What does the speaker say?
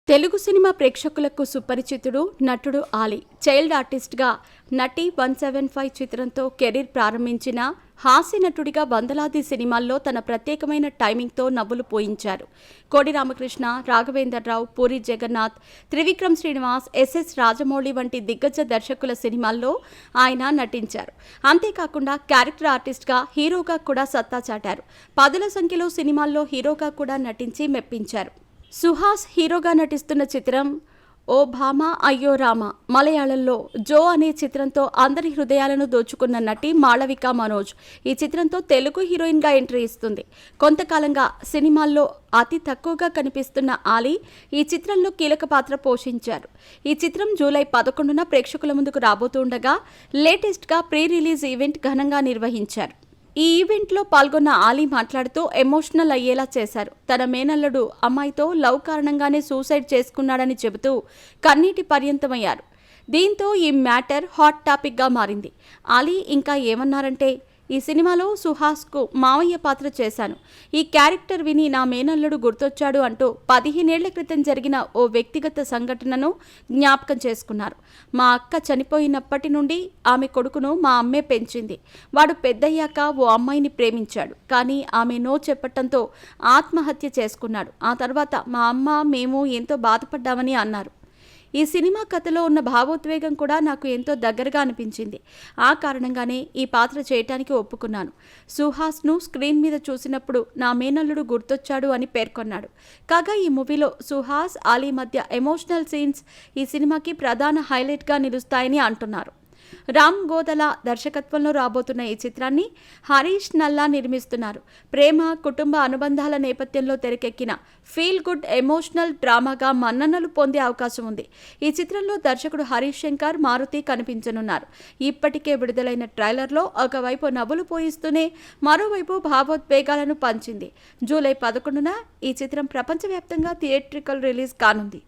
Telugu cinema ప్రేక్షకులకు సుపరిచితుడు నటుడు Ali. Child ఆర్టిస్ట్గా నటి 175 చిత్రంతో కెరీర్ ప్రారంభించిన హాస్య నటుడిగా వందలాది సినిమాల్లో తన ప్రత్యేకమైన టైమింగ్తో నవ్వులు పోయించారు. కోడి రామకృష్ణ, రాఘవేంద్రరావు, పూరి జగన్నాథ్, త్రివిక్రమ్ శ్రీనివాస్, ఎస్ఎస్ రాజమౌళి వంటి దిగ్గజ దర్శకుల సినిమాల్లో ఆయన నటించారు. అంతేకాకుండా క్యారెక్టర్ ఆర్టిస్ట్గా, హీరోగా కూడా సత్తా చాటారు. పదుల సంఖ్యలో సినిమాల్లో హీరోగా కూడా నటించి మెప్పించారు. సుహాస్ హీరోగా నటిస్తున్న చిత్రం ఓ భామ అయ్యో రామ. మలయాళంలో జో అనే చిత్రంతో అందరి హృదయాలను దోచుకున్న నటి మాళవిక మనోజ్ ఈ చిత్రంతో తెలుగు హీరోయిన్గా ఎంట్రీ ఇస్తుంది. కొంతకాలంగా సినిమాల్లో అతి తక్కువగా కనిపిస్తున్న ఆలీ ఈ చిత్రంలో కీలక పాత్ర పోషించారు. ఈ చిత్రం జూలై 11న ప్రేక్షకుల ముందుకు రాబోతుండగా లేటెస్ట్గా ప్రీ రిలీజ్ ఈవెంట్ ఘనంగా నిర్వహించారు. ఈ ఈవెంట్లో పాల్గొన్న ఆలీ మాట్లాడుతూ ఎమోషనల్ అయ్యేలా చేశారు. తన మేనల్లుడు అమ్మాయితో లవ్ కారణంగానే సూసైడ్ చేసుకున్నాడని చెబుతూ కన్నీటి పర్యంతమయ్యారు. దీంతో ఈ మ్యాటర్ హాట్ టాపిక్గా మారింది. ఆలీ ఇంకా ఏమన్నారంటే, ఈ సినిమాలో సుహాస్కు మావయ్య పాత్ర చేశాను. ఈ క్యారెక్టర్ విని నా మేనల్లుడు గుర్తొచ్చాడు అంటూ 15 ఏళ్ల క్రితం జరిగిన ఓ వ్యక్తిగత సంఘటనను జ్ఞాపకం చేసుకున్నారు. మా అక్క చనిపోయినప్పటి నుండి ఆమె కొడుకును మా అమ్మే పెంచింది. వాడు పెద్దయ్యాక ఓ అమ్మాయిని ప్రేమించాడు. కానీ ఆమె నో చెప్పటంతో ఆత్మహత్య చేసుకున్నాడు. ఆ తర్వాత మా అమ్మ, మేము ఎంతో బాధపడ్డామని అన్నారు. ఈ సినిమా కథలో ఉన్న భావోద్వేగం కూడా నాకు ఎంతో దగ్గరగా అనిపించింది. ఆ కారణంగానే ఈ పాత్ర చేయటానికి ఒప్పుకున్నాను. సుహాస్ను స్క్రీన్ మీద చూసినప్పుడు నా మేనల్లుడు గుర్తొచ్చాడు అని పేర్కొన్నాడు. కాగా ఈ మూవీలో సుహాస్, ఆలీ మధ్య ఎమోషనల్ సీన్స్ ఈ సినిమాకి ప్రధాన హైలైట్గా నిలుస్తాయని అంటున్నారు. రామ్ గోదల దర్శకత్వంలో రాబోతున్న ఈ చిత్రాన్ని హరీష్ నల్లా నిర్మిస్తున్నారు. ప్రేమ, కుటుంబ అనుబంధాల నేపథ్యంలో తెరకెక్కిన ఫీల్ గుడ్ ఎమోషనల్ డ్రామాగా మన్ననలు పొందే అవకాశం ఉంది. ఈ చిత్రంలో దర్శకుడు హరీష్ శంకర్, మారుతి కనిపించనున్నారు. ఇప్పటికే విడుదలైన ట్రైలర్లో ఒకవైపు నవ్వులు పోయిస్తూనే మరోవైపు భావోద్వేగాలను పంచింది. జూలై 11న ఈ చిత్రం ప్రపంచవ్యాప్తంగా థియేట్రికల్ రిలీజ్ కానుంది.